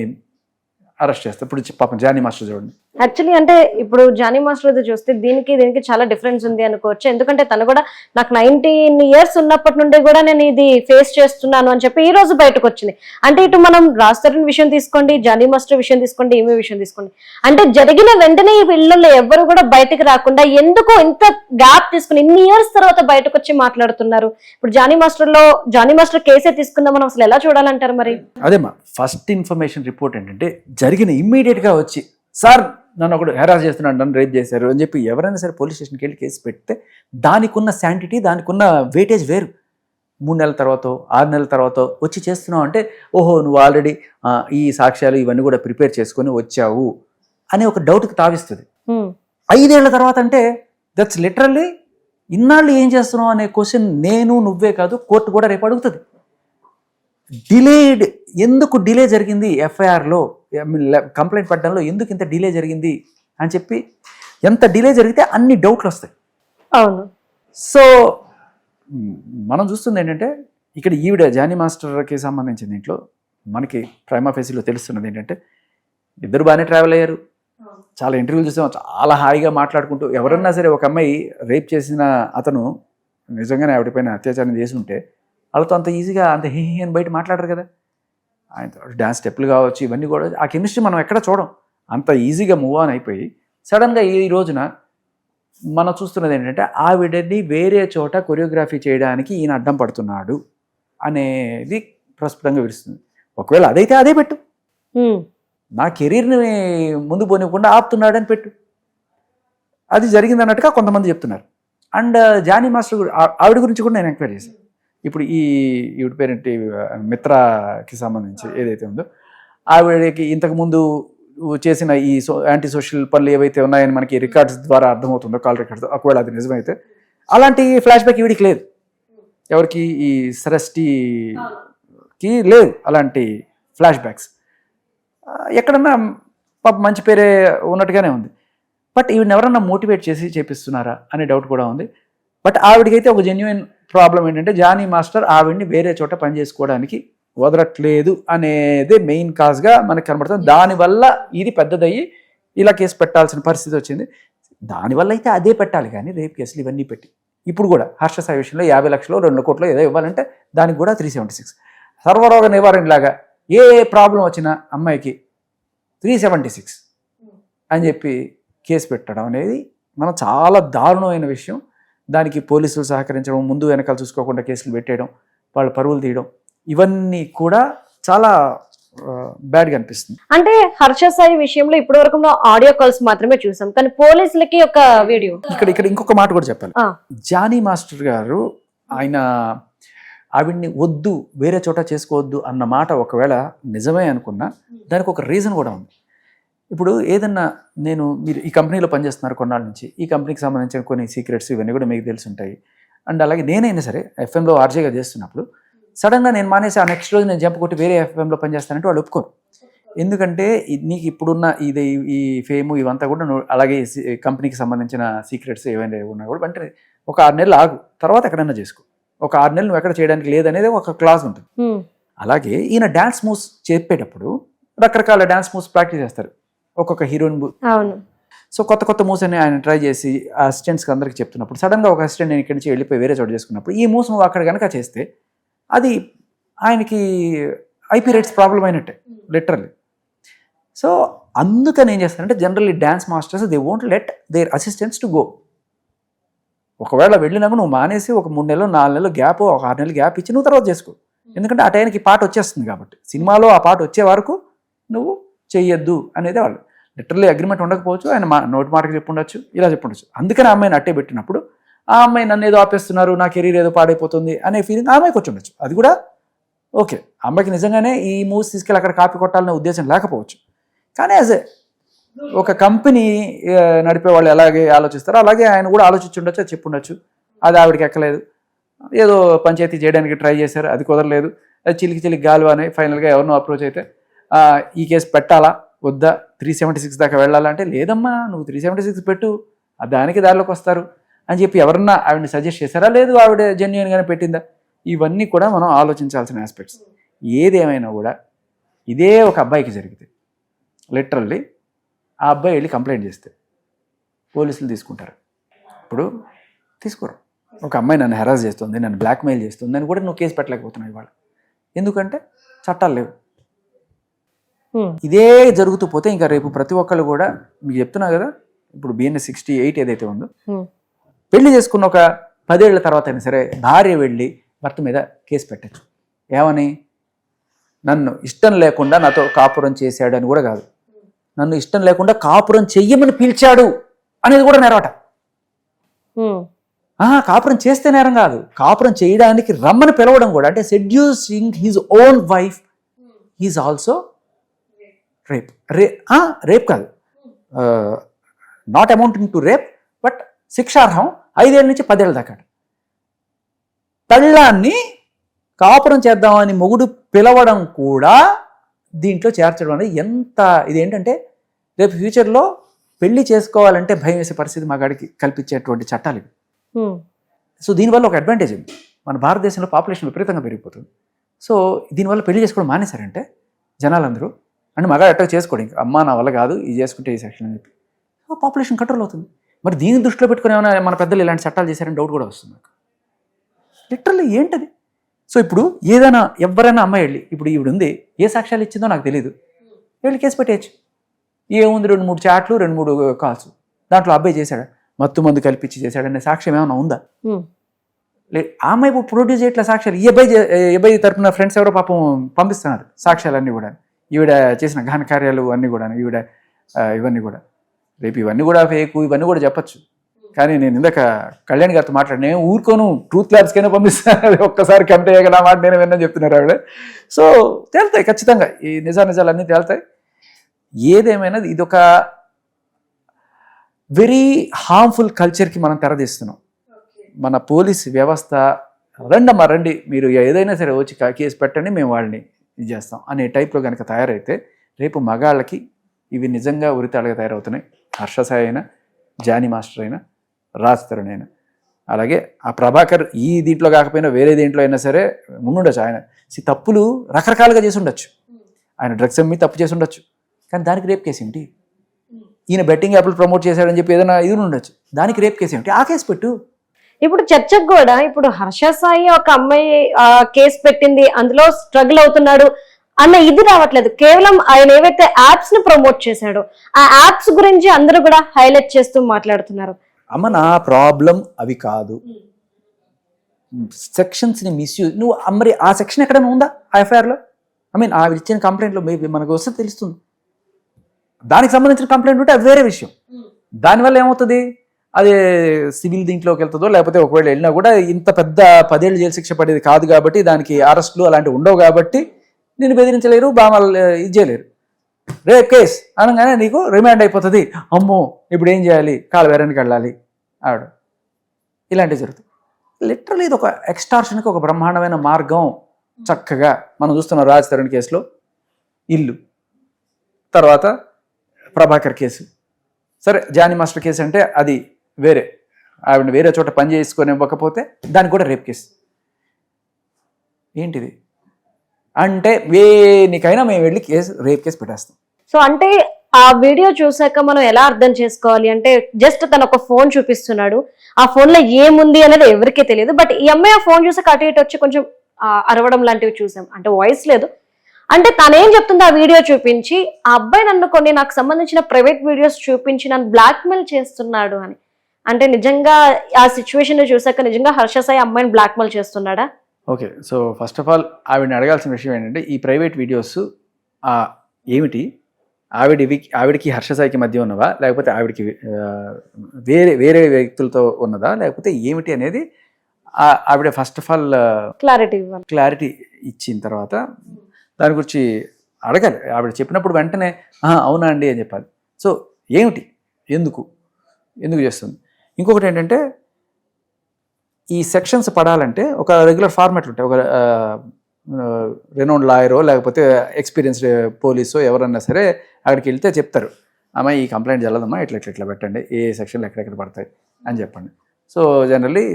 అరెస్ట్ చేస్తారు. ఇప్పుడు పాపం జానీ మాస్టర్ చూడండి, యాక్చువల్లీ అంటే ఇప్పుడు జానీ మాస్టర్ చూస్తే దీనికి చాలా డిఫరెన్స్ ఉంది అనుకోవచ్చు. ఎందుకంటే తను కూడా నాకు 19 years ఉన్నప్పటి నుండి కూడా నేను ఇది ఫేస్ చేస్తున్నాను అని చెప్పి ఈ రోజు బయటకు వచ్చింది. అంటే ఇటు మనం రాజ్ తరుణ్ విషయం తీసుకోండి, జానీ మాస్టర్ విషయం తీసుకోండి, ఈమె విషయం తీసుకోండి, అంటే జరిగిన వెంటనే ఈ వీళ్ళలో ఎవరు కూడా బయటకు రాకుండా ఎందుకు ఇంత గ్యాప్ తీసుకుని ఇన్ని ఇయర్స్ తర్వాత బయటకు వచ్చి మాట్లాడుతున్నారు. ఇప్పుడు జానీ మాస్టర్ కేసే తీసుకుందాం, మనం అసలు ఎలా చూడాలంటారు మరి? అదేమ్మా, ఫస్ట్ ఇన్ఫర్మేషన్ రిపోర్ట్ ఏంటంటే జరిగిన ఇమ్మీడియట్ గా వచ్చి సార్ నన్ను ఒకడు హెరాస్ చేస్తున్నాడు, నన్ను రేప్ చేశారు అని చెప్పి ఎవరైనా సరే పోలీస్ స్టేషన్కి వెళ్ళి కేసు పెడితే దానికి ఉన్న శాంటిటీ, దానికి ఉన్న వెయిటేజ్ వేరు. 3 నెలల తర్వాత 6 నెలల తర్వాత వచ్చి చేస్తున్నావు అంటే ఓహో నువ్వు ఆల్రెడీ ఈ సాక్ష్యాలు ఇవన్నీ కూడా ప్రిపేర్ చేసుకొని వచ్చావు అనే ఒక డౌట్కి తావిస్తుంది. 5 ఏళ్ల తర్వాత అంటే దట్స్ లిటరల్లీ ఇన్నాళ్ళు ఏం చేస్తున్నావు అనే క్వశ్చన్ నేను నువ్వే కాదు కోర్టు కూడా రేపు అడుగుతుంది. డిలేడ్, ఎందుకు డిలే జరిగింది ఎఫ్ఐఆర్లో కంప్లైంట్ పడడంలో ఎందుకు ఇంత డిలే జరిగింది అని చెప్పి, ఎంత డిలే జరిగితే అన్ని డౌట్లు వస్తాయి. అవును. సో మనం చూస్తుంది ఏంటంటే ఇక్కడ ఈవిడ జానీ మాస్టర్కి సంబంధించిన దీంట్లో మనకి ప్రైమా ఫేసీలో తెలుస్తున్నది ఏంటంటే ఇద్దరు బాగానే ట్రావెల్ అయ్యారు, చాలా ఇంటర్వ్యూలు చూసాం, చాలా హాయిగా మాట్లాడుకుంటూ. ఎవరన్నా సరే ఒక అమ్మాయి రేప్ చేసిన అతను నిజంగానే ఆవిడపైన అత్యాచారం చేసి ఉంటే వాళ్ళతో అంత ఈజీగా అంత హీ అని బయట మాట్లాడరు కదా. ఆయన డ్యాన్స్ స్టెప్పులు కావచ్చు, ఇవన్నీ కూడా ఆ కెమిస్ట్రీ మనం ఎక్కడ చూడం. అంత ఈజీగా మూవ్ ఆన్ అయిపోయి సడన్గా ఈ రోజున మనం చూస్తున్నది ఏంటంటే ఆవిడని వేరే చోట కొరియోగ్రఫీ చేయడానికి ఈయన అడ్డం పడుతున్నాడు అనేది ప్రస్ఫుటంగా విరుస్తుంది. ఒకవేళ అదైతే అదే పెట్టు, నా కెరీర్ని ముందు పోనివ్వకుండా ఆపుతున్నాడని పెట్టు, అది జరిగింది అన్నట్టుగా కొంతమంది చెప్తున్నారు. అండ్ జానీ మాస్టర్ ఆవిడ గురించి కూడా నేను ఎంక్వైరీ చేశాను. ఇప్పుడు ఈవిడ పేరేంటి, మిత్రకి సంబంధించి ఏదైతే ఉందో ఆవిడకి ఇంతకుముందు చేసిన ఈ యాంటీ సోషల్ పనులు ఏవైతే ఉన్నాయని మనకి రికార్డ్స్ ద్వారా అర్థమవుతుందో, కాల్ రికార్డ్స్, ఒకవేళ అది నిజమైతే అలాంటి ఫ్లాష్ బ్యాక్ ఈవిడికి లేదు, ఎవరికి ఈ సరస్టీకి లేదు అలాంటి ఫ్లాష్ బ్యాక్స్. ఎక్కడన్నా పాప మంచి పేరే ఉన్నట్టుగానే ఉంది. బట్ ఈవిడని ఎవరన్నా మోటివేట్ చేసి చేపిస్తున్నారా అనే డౌట్ కూడా ఉంది. బట్ ఆవిడకైతే ఒక జెన్యున్ ప్రాబ్లం ఏంటంటే జానీ మాస్టర్ ఆవిడ్ని వేరే చోట పని చేసుకోవడానికి వదలట్లేదు అనేది మెయిన్ కాజ్గా మనకు కనబడుతుంది. దానివల్ల ఇది పెద్దదయ్యి ఇలా కేసు పెట్టాల్సిన పరిస్థితి వచ్చింది. దానివల్ల అయితే అదే పెట్టాలి, కానీ రేప్ కేసులు ఇవన్నీ పెట్టి ఇప్పుడు కూడా హర్ష సాయి విషయంలో 50 లక్షలు 2 కోట్లు ఏదో ఇవ్వాలంటే దానికి కూడా 376. సర్వరోగ నివారణ లాగా ఏ ప్రాబ్లం వచ్చినా అమ్మాయికి 376 అని చెప్పి కేసు పెట్టడం అనేది మనం చాలా దారుణమైన విషయం. దానికి పోలీసులు సహకరించడం, ముందు వెనకాల చూసుకోకుండా కేసులు పెట్టేయడం, వాళ్ళ పరువులు తీయడం, ఇవన్నీ కూడా చాలా బ్యాడ్గా అనిపిస్తుంది. అంటే హర్ష సాయి విషయంలో ఇప్పటి వరకు ఆడియో కాల్స్ మాత్రమే చూసాం, కానీ పోలీసులకి ఒక వీడియో. ఇక్కడ ఇంకొక మాట కూడా చెప్పాలి. జానీ మాస్టర్ గారు ఆయన ఆవిడ్ని వద్దు వేరే చోట చేసుకోవద్దు అన్న మాట ఒకవేళ నిజమే అనుకున్నా దానికి ఒక రీజన్ కూడా ఉంది. ఇప్పుడు ఏదన్నా మీరు ఈ కంపెనీలో పనిచేస్తున్నారు కొన్నాళ్ళ నుంచి, ఈ కంపెనీకి సంబంధించిన కొన్ని సీక్రెట్స్ ఇవన్నీ కూడా మీకు తెలిసి ఉంటాయి. అండ్ అలాగే నేనైనా సరే ఎఫ్ఎంలో ఆర్జేగా చేస్తున్నప్పుడు సడన్గా నేను మానేసి ఆ నెక్స్ట్ రోజు నేను జంప్ కొట్టి వేరే ఎఫ్ఎంలో పనిచేస్తానంటే వాళ్ళు ఒప్పుకోరు. ఎందుకంటే నీకు ఇప్పుడున్న ఈ ఫేము ఇవంతా కూడా అలాగే కంపెనీకి సంబంధించిన సీక్రెట్స్ ఏవైనా ఉన్నా కూడా అంటే ఒక 6 నెలలు ఆగు, తర్వాత ఎక్కడైనా చేసుకో, ఒక 6 నెలలు నువ్వు ఎక్కడ చేయడానికి లేదనేది ఒక క్లాజ్ ఉంటుంది. అలాగే ఈయన డాన్స్ మూవ్స్ చెప్పేటప్పుడు రకరకాల డాన్స్ మూవ్స్ ప్రాక్టీస్ చేస్తారు ఒక్కొక్క హీరోయిన్. సో కొత్త మూవ్స్ అని ఆయన ట్రై చేసి అసిస్టెంట్స్కి అందరికి చెప్తున్నప్పుడు సడన్గా ఒక అసిస్టెంట్ నేను ఇక్కడి నుంచి వెళ్ళిపోయి వేరే చోట చేసుకున్నప్పుడు ఈ మూవ్స్ నువ్వు అక్కడ కనుక చేస్తే అది ఆయనకి ఐపీ రైట్స్ ప్రాబ్లం అయినట్టే లిటరల్లీ. సో అందుకని ఏం చేస్తారంటే generally dance masters they won't let their assistants to go. ఒకవేళ వెళ్ళినాక నువ్వు మానేసి ఒక 3 నెలలు 4 నెలలు గ్యాప్, ఒక 6 నెలలు గ్యాప్ ఇచ్చి నువ్వు తర్వాత చేసుకో. ఎందుకంటే ఆ టైంకి పాట వచ్చేస్తుంది కాబట్టి, సినిమాలో ఆ పాట వచ్చే వరకు నువ్వు చెయ్యొద్దు అనేది వాళ్ళు లిటరల్లీ అగ్రిమెంట్ ఉండకపోవచ్చు, ఆయన నోటి మాటకి చెప్పుండొచ్చు, ఇలా చెప్పుండొచ్చు. అందుకని ఆ అమ్మాయిని అట్టే పెట్టినప్పుడు ఆ అమ్మాయి నన్ను ఏదో ఆపేస్తున్నారు, నా కెరీర్ ఏదో పాడైపోతుంది అనే ఫీలింగ్ ఆ అమ్మాయికి వచ్చి ఉండొచ్చు. అది కూడా ఓకే, అమ్మాయికి నిజంగానే ఈ మూవ్స్ తీసుకెళ్ళి అక్కడ కాపీ కొట్టాలనే ఉద్దేశం లేకపోవచ్చు. కానీ యాజ్ ఒక కంపెనీ నడిపే వాళ్ళు ఎలాగే ఆలోచిస్తారో అలాగే ఆయన కూడా ఆలోచించి ఉండొచ్చు, అది చెప్పుండొచ్చు. అది ఆవిడకి ఎక్కలేదు, ఏదో పంచాయతీ చేయడానికి ట్రై చేశారు, అది కుదరలేదు, అది చిలికి గాలు అని ఫైనల్గా ఎవరినో అప్రోచ్ అయితే ఈ కేసు పెట్టాలా వద్దా, 376 దాకా వెళ్ళాలంటే లేదమ్మా నువ్వు 376 పెట్టు, దానికి దారిలోకి వస్తారు అని చెప్పి ఎవరన్నా ఆవిడని సజెస్ట్ చేశారా, లేదు ఆవిడ జెన్యున్గానే పెట్టిందా, ఇవన్నీ కూడా మనం ఆలోచించాల్సిన ఆస్పెక్ట్స్. ఏదేమైనా కూడా ఇదే ఒక అబ్బాయికి జరిగితే లిటరల్లీ ఆ అబ్బాయి వెళ్ళి కంప్లైంట్ చేస్తే పోలీసులు తీసుకుంటారు. ఇప్పుడు తీసుకోరు. ఒక అమ్మాయి నన్ను హెరాస్ చేస్తుంది, నన్ను బ్లాక్మెయిల్ చేస్తుంది అని కూడా నువ్వు కేసు పెట్టలేకపోతున్నావు ఇవాళ. ఎందుకంటే చట్టాలు లేవు. ఇదే జరుగుతూ పోతే ఇంకా రేపు ప్రతి ఒక్కళ్ళు కూడా మీకు చెప్తున్నా కదా, ఇప్పుడు BNS 68 ఏదైతే ఉందో, పెళ్లి చేసుకున్న ఒక 10 ఏళ్ల తర్వాత అయినా సరే భార్య వెళ్ళి భర్త మీద కేసు పెట్టచ్చు. ఏమని? నన్ను ఇష్టం లేకుండా నాతో కాపురం చేశాడు అని కూడా కాదు, నన్ను ఇష్టం లేకుండా కాపురం చెయ్యమని పిలిచాడు అనేది కూడా నేరవట. కాపురం చేస్తే నేరం కాదు, కాపురం చేయడానికి రమ్మని పిలవడం కూడా, అంటే seducing his own wife is also rape. Rape కాదు, not amounting to rape, but శిక్షార్హం 5 ఏళ్ళ నుంచి 10 ఏళ్ళ దాకా. పెళ్ళాన్ని కాపురం చేద్దామని మొగుడు పిలవడం కూడా దీంట్లో చేర్చడం అనేది ఎంత ఇదేంటంటే రేపు ఫ్యూచర్లో పెళ్లి చేసుకోవాలంటే భయం వేసే పరిస్థితి మగాడికి కల్పించేటువంటి చట్టాలు ఇవి. సో దీనివల్ల ఒక అడ్వాంటేజ్ ఉంది, మన భారతదేశంలో పాపులేషన్ విపరీతంగా పెరిగిపోతుంది. సో దీనివల్ల పెళ్లి చేసుకోవడం మానేశారంటే జనాలందరూ, అంటే మగాడు అట్లా చేసుకోవడం, ఇంకా అమ్మ నా వల్ల కాదు ఇది చేసుకుంటే ఈ సెక్షన్ అని చెప్పి పాపులేషన్ కంట్రోల్ అవుతుంది. మరి దీన్ని దృష్టిలో పెట్టుకుని ఏమైనా మన పెద్దలు ఇలాంటి చట్టాలు చేశారని డౌట్ కూడా వస్తుంది నాకు. లిటరల్లీ ఏంటది? సో ఇప్పుడు ఏదైనా ఎవరైనా అమ్మాయి వెళ్ళి, ఇప్పుడు ఈవిడ ఉంది, ఏ సాక్ష్యాలు ఇచ్చిందో నాకు తెలియదు, వెళ్ళి కేసు పెట్టేయచ్చు. ఏముంది, 2-3 చాట్లు, 2-3 కాల్స్, దాంట్లో అబ్బాయి చేశాడా, మత్తు మందు కల్పించి చేశాడనే సాక్ష్యం ఏమైనా ఉందా? ఆ అమ్మాయి ప్రొడ్యూస్ చేయట్లే సాక్ష్యాలు. ఈ అబ్బాయి తరపున ఫ్రెండ్స్ ఎవరో పాపం పంపిస్తున్నారు సాక్ష్యాలన్నీ కూడా, ఈవిడ చేసిన ఘన కార్యాలు అన్నీ కూడా, ఈవిడ ఇవన్నీ కూడా. రేపు ఇవన్నీ కూడా ఫేక్, ఇవన్నీ కూడా చెప్పచ్చు. కానీ నేను ఇందాక కళ్యాణ్ గారితో మాట్లాడిన, నేను ఊరుకోను, ట్రూత్ ల్యాబ్స్కైనా పంపిస్తాను, ఒక్కసారి కంటే నా మాట నేను విన్నా చెప్తున్నారు ఆవిడ. సో తేలుతాయి ఖచ్చితంగా, ఈ నిజాలన్నీ తేలుతాయి. ఏదేమైనా ఇదొక వెరీ హార్మ్ఫుల్ కల్చర్కి మనం తెరదీస్తున్నాం. మన పోలీస్ వ్యవస్థ రండి మీరు ఏదైనా సరే వచ్చి కేసు పెట్టండి, మేము వాళ్ళని ఇది చేస్తాం అనే టైప్లో కనుక తయారైతే రేపు మగాళ్ళకి ఇవి నిజంగా ఉరితాళ్ళగా తయారవుతున్నాయి. హర్ష సాయి అయినా, జానీ మాస్టర్ అయినా, రాజ్ తరుణ్ అయినా, అలాగే ఆ ప్రభాకర్ ఈ దీంట్లో కాకపోయినా వేరే దేంట్లో అయినా సరే ముందుండొచ్చు. ఆయన తప్పులు రకరకాలుగా చేసి ఉండొచ్చు, ఆయన డ్రగ్స్ అమ్మి తప్పు చేసి ఉండొచ్చు, కానీ దానికి రేప్ కేసు ఏమిటి? ఈయన బెట్టింగ్ యాప్లు ప్రమోట్ చేశాడని చెప్పి ఏదైనా ఇది ఉండొచ్చు, దానికి రేప్ కేసు ఏమిటి? ఆ కేసు పెట్టు. ఇప్పుడు చర్చకు కూడా ఇప్పుడు హర్ష సాయి ఒక అమ్మాయి కేసు పెట్టింది, అందులో స్ట్రగుల్ అవుతున్నాడు అన్న ఇది రావట్లేదు. కేవలం ఆయన ఏవైతే యాప్స్ ని ప్రమోట్ చేశాడో ఆ యాప్స్ గురించి అందరూ కూడా హైలైట్ చేస్తూ మాట్లాడుతున్నారు. అమ్మ నా ప్రాబ్లం అవి కాదు, సెక్షన్స్ ని మిస్యూజ్. నువ్వు మరి ఆ సెక్షన్ ఎక్కడైనా ఉందా ఆ ఎఫ్ఐఆర్లో? ఆవిడ ఇచ్చిన కంప్లైంట్లో మేబీ మనకు వస్తే తెలుస్తుంది. దానికి సంబంధించిన కంప్లైంట్ ఉంటే అది వేరే విషయం. దానివల్ల ఏమవుతుంది, అది సివిల్ దీంట్లోకి వెళ్తుందో, లేకపోతే ఒకవేళ వెళ్ళినా కూడా ఇంత పెద్ద 10 ఏళ్ళు జైలు శిక్ష పడేది కాదు కాబట్టి, దానికి అరెస్టులు అలాంటివి ఉండవు కాబట్టి నేను బెదిరించలేరు, బామలు ఇది చేయలేరు. రేప్ కేస్ అనగానే నీకు రిమాండ్ అయిపోతుంది. అమ్మో ఇప్పుడు ఏం చేయాలి, కాలు వేరానికి వెళ్ళాలి ఆవిడ, ఇలాంటివి జరుగుతుంది. లిటరల్లీ ఇది ఒక ఎక్స్టార్షన్కి ఒక బ్రహ్మాండమైన మార్గం. చక్కగా మనం చూస్తున్నాం రాజ్ తరుణ్ కేసులో ఇల్లు, తర్వాత ప్రభాకర్ కేసు, సరే జానీ మాస్టర్ కేసు అంటే అది వేరే, ఆవిడ వేరే చోట పని చేసుకొని ఇవ్వకపోతే దానికి కూడా రేప్ కేసు. ఏంటిది అంటే వేనికైనా మేము వెళ్ళి రేప్ కేసు పెట్టేస్తాం. సో అంటే ఆ వీడియో చూసాక మనం ఎలా అర్థం చేసుకోవాలి అంటే, జస్ట్ తను ఒక ఫోన్ చూపిస్తున్నాడు, ఆ ఫోన్ లో ఏముంది అనేది ఎవరికీ తెలియదు. బట్ ఈ అమ్మాయి ఆ ఫోన్ చూసాక అటు ఇటు వచ్చి కొంచెం అరవడం లాంటివి చూసాం, అంటే వాయిస్ లేదు. అంటే తనేం చెప్తుంది, ఆ వీడియో చూపించి ఆ అబ్బాయి నన్ను కొన్ని నాకు సంబంధించిన ప్రైవేట్ వీడియోస్ చూపించి నన్ను బ్లాక్మెయిల్ చేస్తున్నాడు అని. అంటే నిజంగా ఆ సిచ్యువేషన్ చూసాక నిజంగా హర్ష సాయి అమ్మాయిని బ్లాక్మెయిల్ చేస్తున్నాడా? Okay, so first of all ఆవిడని అడగాల్సిన విషయం ఏంటంటే, ఈ ప్రైవేట్ వీడియోస్ ఏమిటి, ఆవిడకి హర్ష సాయికి మధ్య ఉన్నవా, లేకపోతే ఆవిడకి వేరే వ్యక్తులతో ఉన్నదా, లేకపోతే ఏమిటి అనేది ఆవిడ ఫస్ట్ ఆఫ్ ఆల్ క్లారిటీ ఇచ్చిన తర్వాత దాని గురించి అడగాలి. ఆవిడ చెప్పినప్పుడు వెంటనే అవునా అండి అని చెప్పాలి. సో ఏమిటి, ఎందుకు చేస్తుంది. ఇంకొకటి ఏంటంటే, ఈ సెక్షన్స్ పడాలంటే ఒక రెగ్యులర్ ఫార్మాట్లు ఉంటాయి. ఒక రెనౌండ్ లాయరో లేకపోతే ఎక్స్పీరియన్స్డ్ పోలీసో ఎవరన్నా సరే అక్కడికి వెళ్తే చెప్తారు, అమ్మాయి ఈ కంప్లైంట్ చల్లదమ్మా, ఇట్లా పెట్టండి, ఏ సెక్షన్లు ఎక్కడెక్కడ పడతాయి అని చెప్పండి. సో జనరల్లీ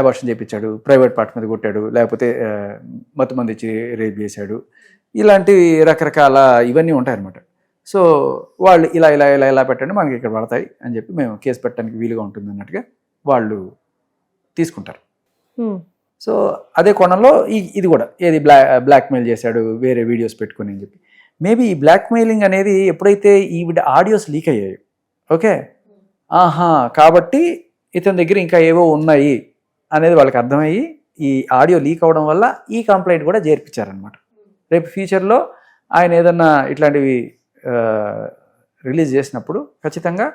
అబార్షన్ చేయించాడు, ప్రైవేట్ పార్ట్ మీద కొట్టాడు, లేకపోతే మత్తు మంది ఇచ్చి రేప్ చేశాడు, ఇలాంటి రకరకాల ఇవన్నీ ఉంటాయన్నమాట. సో వాళ్ళు ఇలా ఇలా ఇలా ఇలా పెట్టండి మనకి ఇక్కడ పడతాయి అని చెప్పి మేము కేసు పెట్టడానికి వీలుగా ఉంటుంది అన్నట్టుగా వాళ్ళు తీసుకుంటారు. సో అదే కోణంలో ఇది కూడా ఏది బ్లాక్మెయిల్ చేశాడు వేరే వీడియోస్ పెట్టుకొని అని చెప్పి. మేబీ ఈ బ్లాక్మెయిలింగ్ అనేది ఎప్పుడైతే ఈవిడ ఆడియోస్ లీక్ అయ్యాయి, ఓకే, ఆహా, కాబట్టి ఇతని దగ్గర ఇంకా ఏవో ఉన్నాయి అనేది వాళ్ళకి అర్థమయ్యి ఈ ఆడియో లీక్ అవడం వల్ల ఈ కంప్లైంట్ కూడా చేర్పించారనమాట. రేపు ఫ్యూచర్లో ఆయన ఏదన్నా ఇట్లాంటివి రిలీజ్ చేసినప్పుడు ఖచ్చితంగా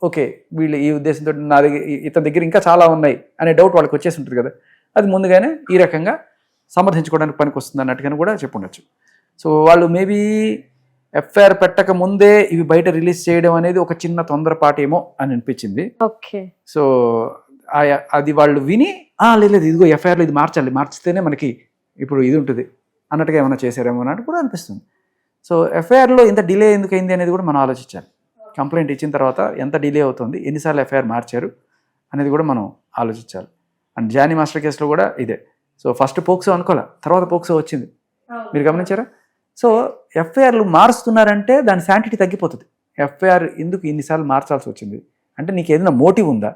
ఓకే వీళ్ళు ఈ ఉద్దేశంతో నా దగ్గర ఇతని దగ్గర ఇంకా చాలా ఉన్నాయి అనే డౌట్ వాళ్ళకి వచ్చేసి ఉంటుంది కదా, అది ముందుగానే ఈ రకంగా సమర్థించుకోవడానికి పనికి వస్తుంది అన్నట్టుగానే కూడా చెప్పుండొచ్చు. సో వాళ్ళు మేబీ ఎఫ్ఐఆర్ పెట్టక ముందే ఇవి బయట రిలీజ్ చేయడం అనేది ఒక చిన్న తొందరపాటేమో అని అనిపించింది. ఓకే. సో అది వాళ్ళు విని లేదు ఇదిగో ఎఫ్ఐఆర్లో ఇది మార్చాలి, మార్చితేనే మనకి ఇప్పుడు ఇది ఉంటుంది అన్నట్టుగా ఏమైనా చేశారేమో అన్నట్టు కూడా అనిపిస్తుంది. సో ఎఫ్ఐఆర్లో ఇంత డిలే ఎందుకు అయింది అనేది కూడా మనం ఆలోచించాలి. కంప్లైంట్ ఇచ్చిన తర్వాత ఎంత డిలే అవుతుంది, ఎన్నిసార్లు ఎఫ్ఐఆర్ మార్చారు అనేది కూడా మనం ఆలోచించాలి. అండ్ జానీ మాస్టర్ కేసులో కూడా ఇదే. సో ఫస్ట్ పోక్సో అనుకోలే, తర్వాత పోక్సో వచ్చింది, మీరు గమనించారా? సో ఎఫ్ఐఆర్లు మారుస్తున్నారంటే దాని శాంటిటీ తగ్గిపోతుంది. ఎఫ్ఐఆర్ ఎందుకు ఇన్నిసార్లు మార్చాల్సి వచ్చింది అంటే నీకు ఏదైనా మోటివ్ ఉందా?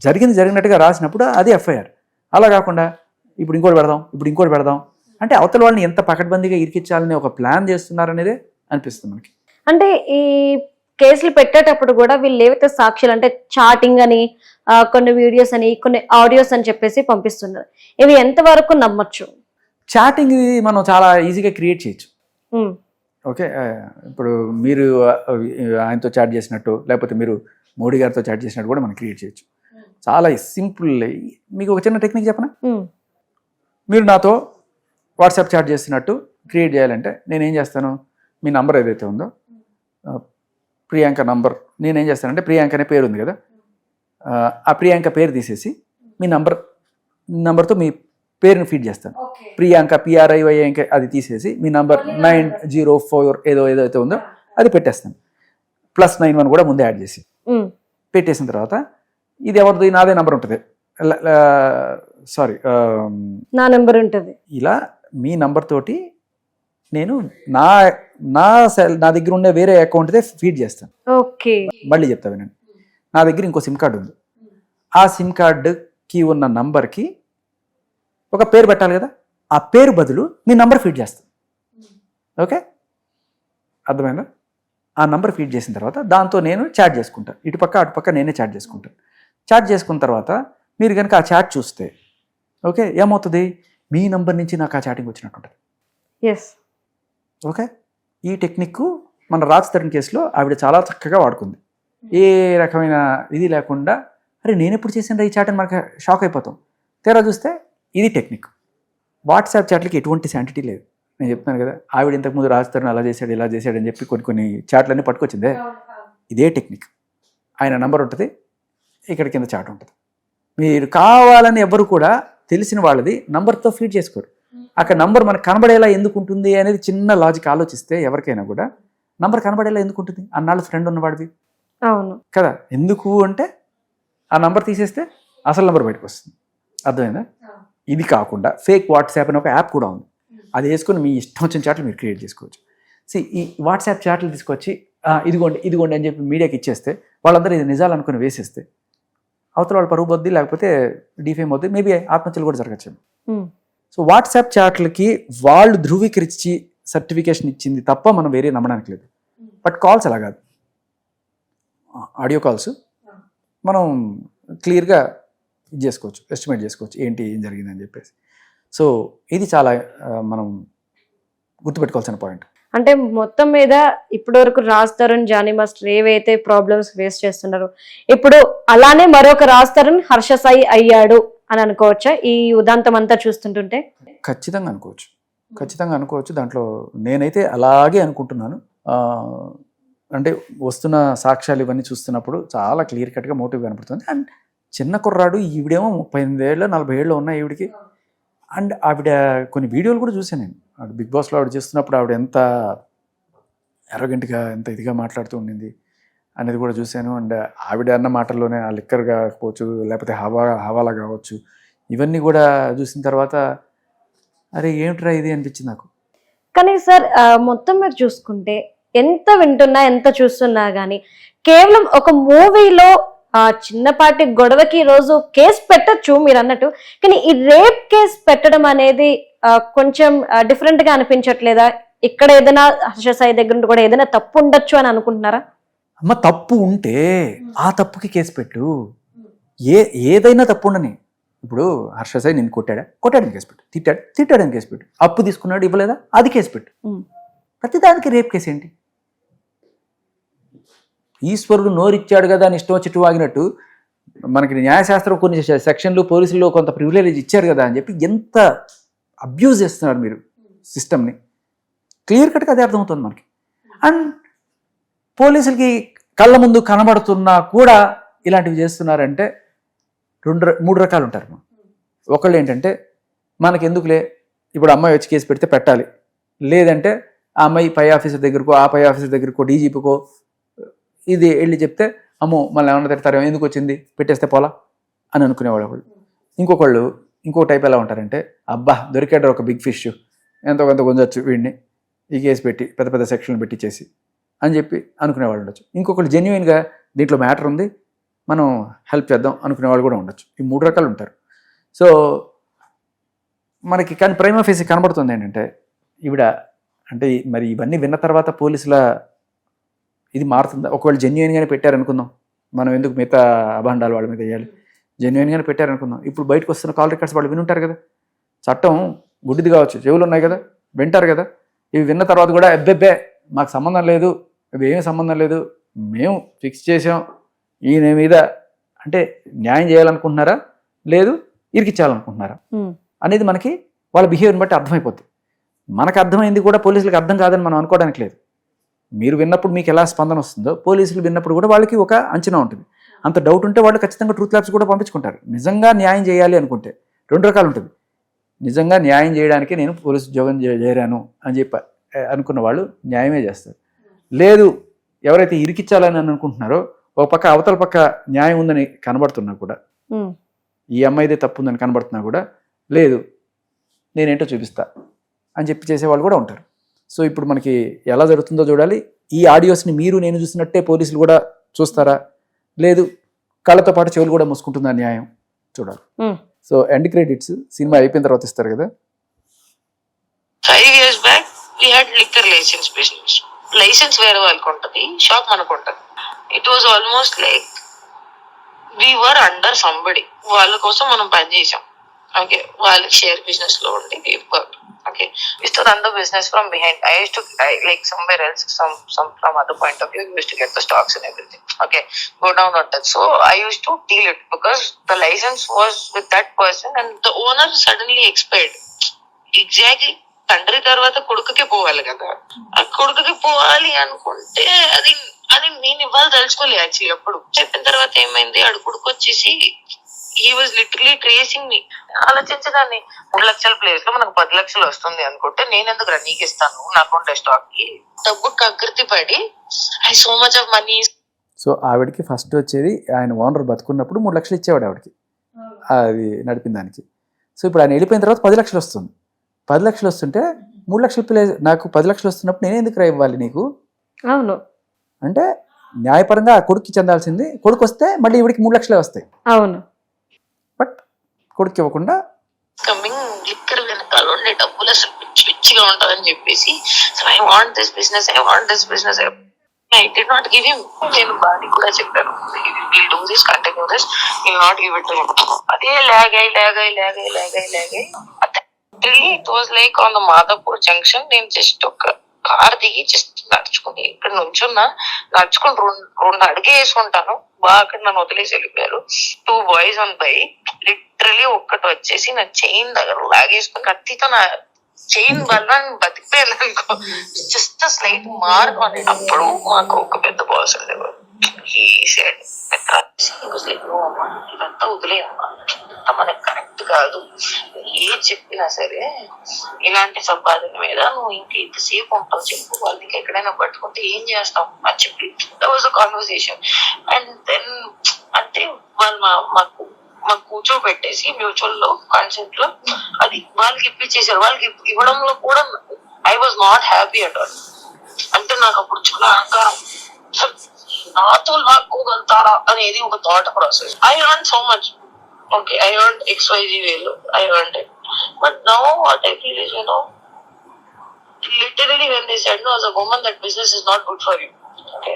జరిగినట్టుగా రాసినప్పుడు అది ఎఫ్ఐఆర్. అలా కాకుండా ఇప్పుడు ఇంకోటి పెడదాం అంటే అవతల వాళ్ళని ఎంత పకడ్బందీగా ఇరికించాలని ఒక ప్లాన్ చేస్తున్నారనేదే అనిపిస్తుంది మనకి. అంటే ఈ కేసులు పెట్టేటప్పుడు కూడా వీళ్ళు ఏవైతే సాక్ష్యాలు అంటే చాటింగ్ అని కొన్ని వీడియోస్ అని కొన్ని ఆడియోస్ అని చెప్పేసి పంపిస్తున్నారు, ఇవి ఎంతవరకు నమ్మొచ్చు? చాటింగ్ మనం చాలా ఈజీగా క్రియేట్ చేయొచ్చు. ఓకే, ఇప్పుడు మీరు ఆయనతో చాట్ చేసినట్టు లేకపోతే మీరు మోడీ గారితో చాట్ చేసినట్టు కూడా మనం క్రియేట్ చేయొచ్చు. చాలా సింపుల్. మీకు ఒక చిన్న టెక్నిక్ చెప్పనా? మీరు నాతో వాట్సాప్ చాట్ చేస్తున్నట్టు క్రియేట్ చేయాలంటే నేనేం చేస్తాను, మీ నంబర్ ఏదైతే ఉందో ప్రియాంక నంబర్, నేనేం చేస్తానంటే ప్రియాంక అనే పేరు ఉంది కదా, ఆ ప్రియాంక పేరు తీసేసి మీ నంబర్తో మీ పేరుని ఫీడ్ చేస్తాను. ప్రియాంక PRIYANK అది తీసేసి మీ నంబర్ 904 ఏదైతే ఉందో అది పెట్టేస్తాను. +91 కూడా ముందే యాడ్ చేసి పెట్టేసిన తర్వాత ఇది ఎవరిది, నాదే నంబర్ ఉంటుంది, సారీ నా నంబర్ ఉంటుంది. ఇలా మీ నంబర్ తోటి నేను నా దగ్గర ఉండే వేరే అకౌంట్దే ఫీడ్ చేస్తాను. ఓకే, మళ్ళీ చెప్తా వినండి. నా దగ్గర ఇంకో సిమ్ కార్డు ఉంది, ఆ సిమ్ కార్డుకి ఉన్న నంబర్కి ఒక పేరు పెట్టాలి కదా, ఆ పేరు బదులు మీ నంబర్ ఫీడ్ చేస్తాను. ఓకే, అర్థమైందా? ఆ నంబర్ ఫీడ్ చేసిన తర్వాత దాంతో నేను చాట్ చేసుకుంటాను, ఇటుపక్క అటుపక్క నేనే చాట్ చేసుకుంటాను. చాట్ చేసుకున్న తర్వాత మీరు కనుక ఆ చాట్ చూస్తే ఓకే ఏమవుతుంది, మీ నంబర్ నుంచి నాకు ఆ చాటింగ్ వచ్చినట్టు ఉంటుంది. ఎస్, ఓకే, ఈ టెక్నిక్ మన రాజ్ తరుణ్ కేసులో ఆవిడ చాలా చక్కగా వాడుకుంది. ఏ రకమైన ఇది లేకుండా అరే నేను ఎప్పుడు చేసిన ఈ చాట్ అని మనకు షాక్ అయిపోతాం. తీరా చూస్తే ఇది టెక్నిక్. వాట్సాప్ చాట్లకి ఎటువంటి శాంటిటీ లేదు. నేను చెప్తున్నాను కదా, ఆవిడ ఇంతకుముందు రాజ్ తరుణ్ అలా చేశాడు ఇలా చేశాడు అని చెప్పి కొన్ని చాట్లన్నీ పట్టుకొచ్చిందే, ఇదే టెక్నిక్. ఆయన నంబర్ ఉంటుంది, ఇక్కడ కింద చాట్ ఉంటుంది. మీరు కావాలని ఎవరు కూడా తెలిసిన వాళ్ళది నంబర్తో ఫీడ్ చేసుకోరు. అక్కడ నంబర్ మనకు కనబడేలా ఎందుకు ఉంటుంది అనేది చిన్న లాజిక్ ఆలోచిస్తే ఎవరికైనా కూడా నంబర్ కనబడేలా ఎందుకు ఉంటుంది? అన్నాళ్ళు ఫ్రెండ్ ఉన్నవాడివి అవును కదా, ఎందుకు అంటే ఆ నంబర్ తీసేస్తే అసలు నంబర్ బయటకు వస్తుంది. అర్థమైందా? ఇది కాకుండా ఫేక్ వాట్సాప్ అని ఒక యాప్ కూడా ఉంది, అది వేసుకొని మీ ఇష్టం వచ్చిన చాట్లు మీరు క్రియేట్ చేసుకోవచ్చు. ఈ వాట్సాప్ చాట్లు తీసుకొచ్చి ఇదిగోండి అని చెప్పి మీడియాకి ఇచ్చేస్తే వాళ్ళందరూ ఇది నిజాలు అనుకుని వేసేస్తే అవతల వాళ్ళు పరుగు పొద్ది, లేకపోతే డిఫేమ్ అవుద్ది, మేబీ ఆత్మహత్యలు కూడా జరగచ్చు. సో వాట్సాప్ చాట్లకి వాళ్ళు ధృవీకరించి సర్టిఫికేషన్ ఇచ్చింది తప్ప మనం వేరే నమ్మడానికి లేదు. బట్ కాల్స్ అలా కాదు, ఆడియో కాల్స్ మనం క్లియర్గా ఇది చేసుకోవచ్చు, ఎస్టిమేట్ చేసుకోవచ్చు ఏం జరిగిందని చెప్పేసి. సో ఇది చాలా మనం గుర్తుపెట్టుకోవాల్సిన పాయింట్. అంటే మొత్తం మీద ఇప్పటి వరకు రాజ్ తరుణ్, జానీ మాస్టర్ ఏవైతే ప్రాబ్లమ్స్ ఫేస్ చేస్తున్నారో ఇప్పుడు అలానే మరొక రాజ్ తరుణ్ హర్ష సాయి అయ్యాడు అని అనుకోవచ్చా ఈ ఉదాంతం అంతా చూస్తుంటుంటే? ఖచ్చితంగా అనుకోవచ్చు. దాంట్లో నేనైతే అలాగే అనుకుంటున్నాను. అంటే వస్తున్న సాక్ష్యాలు ఇవన్నీ చూస్తున్నప్పుడు చాలా క్లియర్ కట్గా మోటివ్ కనపడుతుంది. అండ్ చిన్న కుర్రాడు, ఈవిడేమో 38 ఏళ్ళు 40 ఏళ్ళు ఉన్నాయి ఈవిడికి. అండ్ ఆవిడ కొన్ని వీడియోలు కూడా చూసాను నేను, బిగ్ బాస్లో ఆవిడ చేస్తున్నప్పుడు ఆవిడ ఎంత ఎరగెంట్గా ఎంత ఇదిగా మాట్లాడుతూ ఉండింది అనేది కూడా చూశాను. అండ్ ఆవిడ అన్న మాటల్లోనే ఆ లిక్కర్ కాకపోవచ్చు, లేకపోతే హవాలా కావచ్చు, ఇవన్నీ కూడా చూసిన తర్వాత అరే ఏమిట్రా ఇది అనిపించింది నాకు. కానీ సార్ మొత్తం మీరు చూసుకుంటే ఎంత వింటున్నా ఎంత చూస్తున్నా గానీ కేవలం ఒక మూవీలో ఆ చిన్నపాటి గొడవకి ఈ రోజు కేసు పెట్టచ్చు మీరు అన్నట్టు, కానీ ఈ రేప్ కేసు పెట్టడం అనేది కొంచెం డిఫరెంట్ గా అనిపించట్లేదా? ఇక్కడ ఏదైనా హర్ష సాయి దగ్గర నుండి కూడా ఏదైనా తప్పు ఉండొచ్చు అని అనుకుంటున్నారా? అమ్మ తప్పు ఉంటే ఆ తప్పుకి కేసు పెట్టు. ఏదైనా తప్పు ఉండని. ఇప్పుడు హర్ష సాయి నేను కొట్టాడని కేసు పెట్టు, తిట్టాడని కేసు పెట్టు, అప్పు తీసుకున్నాడు ఇవ్వలేదా అది కేసు పెట్టు. ప్రతిదానికి రేప్ కేసు ఏంటి? ఈశ్వరుడు నోరిచ్చాడు కదా అని ఇష్టం వచ్చిట్టు వాగినట్టు మనకి న్యాయశాస్త్రం కొన్ని సెక్షన్లు పోలీసుల్లో కొంత ప్రివిలేజ్ ఇచ్చారు కదా అని చెప్పి ఎంత అబ్యూజ్ చేస్తున్నారు మీరు సిస్టమ్ని. క్లియర్ కట్గా అదే అర్థమవుతుంది మనకి. అండ్ పోలీసులకి కళ్ళ ముందు కనబడుతున్నా కూడా ఇలాంటివి చేస్తున్నారంటే మూడు రకాలు ఉంటారు. ఒకళ్ళు ఏంటంటే మనకి ఎందుకులే ఇప్పుడు అమ్మాయి వచ్చి కేసు పెడితే పెట్టాలి, లేదంటే ఆ అమ్మాయి పై ఆఫీసర్ దగ్గరకో ఆ పై ఆఫీసర్ దగ్గరకో డీజీపీకో ఇది వెళ్ళి చెప్తే అమ్మో మళ్ళీ ఏమన్నా తిడతారు, ఎందుకు వచ్చింది పెట్టేస్తే పోలా అని అనుకునేవాళ్ళు ఒకళ్ళు. ఇంకో టైప్ ఎలా ఉంటారంటే అబ్బా దొరికాడు ఒక బిగ్ ఫిష్, ఎంతో కొంత గుంజొచ్చు వీడిని ఈ కేసు పెట్టి పెద్ద పెద్ద సెక్షన్లు పెట్టి చేసి అని చెప్పి అనుకునేవాళ్ళు ఉండొచ్చు. ఇంకొకళ్ళు జెన్యున్గా దీంట్లో మ్యాటర్ ఉంది మనం హెల్ప్ చేద్దాం అనుకునేవాళ్ళు కూడా ఉండొచ్చు. ఈ మూడు రకాలు ఉంటారు. సో మనకి కానీ ప్రైమా ఫేసి కనబడుతుంది ఏంటంటే ఈవిడ అంటే మరి ఇవన్నీ విన్న తర్వాత పోలీసుల ఇది మారుతుందా? ఒకవేళ జెన్యున్గానే పెట్టారనుకుందాం, మనం ఎందుకు మిగతా అభాండాలు వాళ్ళ మీద వేయాలి, జెన్యున్గానే పెట్టారనుకుందాం. ఇప్పుడు బయటకు వస్తున్న కాల్ రికార్డ్స్ వాళ్ళు వినుంటారు కదా, చట్టం గుడ్డిది కావచ్చు, చెవులు ఉన్నాయి కదా, వింటారు కదా. ఇవి విన్న తర్వాత కూడా అబ్బెబ్బే మాకు సంబంధం లేదు, ఇవి ఏమీ సంబంధం లేదు, మేము ఫిక్స్ చేసాం ఈయన మీద అంటే న్యాయం చేయాలనుకుంటున్నారా లేదు ఇరికిచ్చాలనుకుంటున్నారా అనేది మనకి వాళ్ళ బిహేవియర్ని బట్టి అర్థమైపోతుంది. మనకు అర్థమైంది కూడా పోలీసులకు అర్థం కాదని మనం అనుకోవడానికి లేదు. మీరు విన్నప్పుడు మీకు ఎలా స్పందన వస్తుందో పోలీసులు విన్నప్పుడు కూడా వాళ్ళకి ఒక అంచనా ఉంటుంది. అంత డౌట్ ఉంటే వాళ్ళు ఖచ్చితంగా ట్రూత్ ల్యాబ్స్ కూడా పంపించుకుంటారు. నిజంగా న్యాయం చేయాలి అనుకుంటే రెండు రకాలు ఉంటుంది. నిజంగా న్యాయం చేయడానికి నేను పోలీసు ఉద్యోగం చేరాను అని చెప్పి అనుకున్న వాళ్ళు న్యాయమే చేస్తారు. లేదు ఎవరైతే ఇరికిచ్చాలని అనుకుంటున్నారో ఒక పక్క అవతల పక్క న్యాయం ఉందని కనబడుతున్నా కూడా, ఈ అమ్మాయిదే తప్పు ఉందని కనబడుతున్నా కూడా లేదు నేనేంటో చూపిస్తా అని చెప్పి చేసేవాళ్ళు కూడా ఉంటారు. సో ఇప్పుడు మనకి ఎలా జరుగుతుందో చూడాలి. ఈ ఆడియోస్ని మీరు నేను చూసినట్టే పోలీసులు కూడా చూస్తారా, లేదు కళ్ళతో పాటు చెవులు కూడా మూసుకుంటుందా న్యాయం చూడాలి. సో ఎండ్ క్రెడిట్స్ సినిమా అయిపోయిన తర్వాత ఇస్తారు కదా. 5 years back we had liquor license business. License వేరే వాళ్ళకి ఉంటుంది, షాప్ మనకు ఉంటుంది. It was almost like we were under somebody. వాళ్ళ కోసం మనం పని చేసాం. ఓకే, వాళ్ళకి షేర్ బిజినెస్ లో ఉండి okay, we used to run the business from behind. I used to like somewhere else, some from other point of view, we used to get the stocks and everything. Okay, go down on that. So I used to deal it because the license was with that person and the owner suddenly expired. Exactly. తండ్రి తర్వాత కొడుకుకి పోవాలి కదా, ఆ కొడుకుకి పోవాలి అనుకుంటే అది నేను ఇవ్వాలి తలుచుకోలే యాక్చువల్లీ. అప్పుడు చెప్పిన తర్వాత ఏమైంది, ఆడు కొడుకు వచ్చేసి he was literally tracing me. ఆలోచించదాన్ని 3 లక్షల ప్లేస్ లో మనకు 10 లక్షలు వస్తుంది అనుకుంటే నేను ఎందుకు రన్నీకి ఇస్తాను, నాకుంటే స్టాక్ కి డబ్బు కకృతి పడి I so much of money. So ఆవిడకి ఫస్ట్ వచ్చేది ఆయన ఓనర్ బతుకున్నప్పుడు 3 లక్షలు ఇచ్చేవాడు ఆవిడకి అది నడిపిన దానికి. సో ఇప్పుడు ఆయన వెళ్ళిపోయిన తర్వాత 10 లక్షలు వస్తుంది. 10 లక్షలు వస్తుంటే 3 లక్షల ప్లేస్ నాకు 10 లక్షలు వస్తున్నప్పుడు నేను ఎందుకు ఇవ్వాలి నీకు? అవును అంటే న్యాయపరంగా ఆ కొడుక్కి చెందాల్సింది, కొడుకు వస్తే మళ్ళీ ఈవిడికి 3 లక్షలే వస్తాయి. అవును, బట్ కొడుకు ఇవ్వకుండా కమింగ్ లిక్కర్ వెనకాల ఉండే డబ్బులు అసలు పిచ్చిగా ఉంటుందని చెప్పేసి I want this business, I want this business. I did not give him. నేను బాడీ కూడా చెప్పాను, we'll do this, continue this, we'll not give it to him. అదే లాగాయి really it was like on the Madhapur junction. నేను just ఒక car దిగి just నడుచుకుని ఇక్కడ నుంచున్నా, నడుచుకుని 2 అడుగే వేసుకుంటాను, బాగా అక్కడ నన్ను వదిలేసి వెళ్ళిపోయారు. 2 బాయ్స్ ఆన్ బైక్. లిటరలీ ఒక్కటి వచ్చేసి నా చైన్ దగ్గర లాగేసుకుని కత్తితో నా చైన్ వల్ల బతికిపోయాను అనుకో, జస్ట్ స్లైట్ మార్క్ అని. అప్పుడు మాకు ఒక పెద్ద బాస్ ఉండేవారు. He said, ఇదంతా వదిలేయమ్మా, మనకు కరెక్ట్ కాదు, ఏది చెప్పినా సరే ఇలాంటి సంపాదన మీద నువ్వు ఇంతసేపు ఉంటావు చెప్పు, వాళ్ళకి ఎక్కడైనా పట్టుకుంటే ఏం చేస్తావు అని చెప్పి that was a conversation. And then అంటే వాళ్ళు మాకు కూర్చోబెట్టేసి మ్యూచువల్ లో కాన్సెప్ట్ లో అది వాళ్ళకి ఇప్పించేసారు. వాళ్ళకి ఇవ్వడంలో కూడా I was not happy at all. అంటే నాకు అప్పుడు చాలా అహంకారం, నాతో లాక్కోగలుగుతారా అనేది ఒక thought process. I earn so much, okay, I earn XYZ వేలు, I earn it. But now what I feel is, literally when they said no, as a woman that business is not good for you, okay,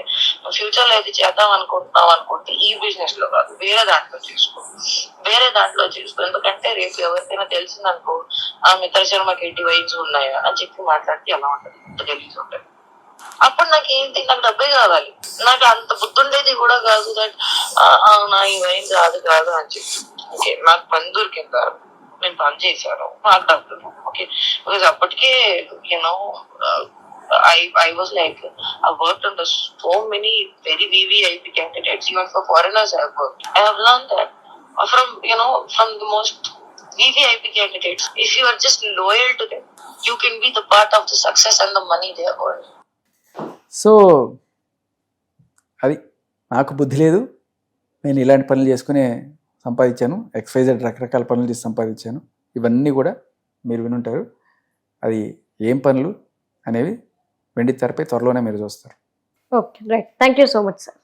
future లో అయితే చేద్దాం అనుకుంటే ఈ business లో కాదు, వేరే దాంట్లో చేసుకో. ఎందుకంటే రేపు ఎవరికైనా తెలిసిందనుకో ఆ మిత్ర శర్మకి 80 వైన్స్ ఉన్నాయా అని చెప్పి మాట్లాడితే ఎలా ఉంటుంది, తెలిసి ఉంటుంది. అప్పుడు నాకు డబ్బే కావాలి, నాకు అంత బుద్ధుండేది కూడా కాదు దట్ నా ఈ వైన్స్ కాదు అని చెప్పి. ఓకే, నాకు పని దొరికింది కాదు, నేను పని చేశాను, నాకు డబ్బులు. ఓకే, బికాజ్ అప్పటికే I was like, I worked under so many very VVIP candidates, even for foreigners I have worked. I have learned that from the most VVIP candidates, if you are just loyal to them, you can be the part of the success and the money they are earning. So అది నాకు బుద్ధి లేదు, నేను ఇలాంటి పనులు చేసుకునే సంపాదించాను, XYZ రకరకాల పనులు చేసి సంపాదించాను. ఇవన్నీ కూడా మీరు వినుంటారు. అది ఏం పనులు అనేవి వెండి తెరపై త్వరలోనే మీరు చూస్తారు. Okay, right. Thank you so much sir.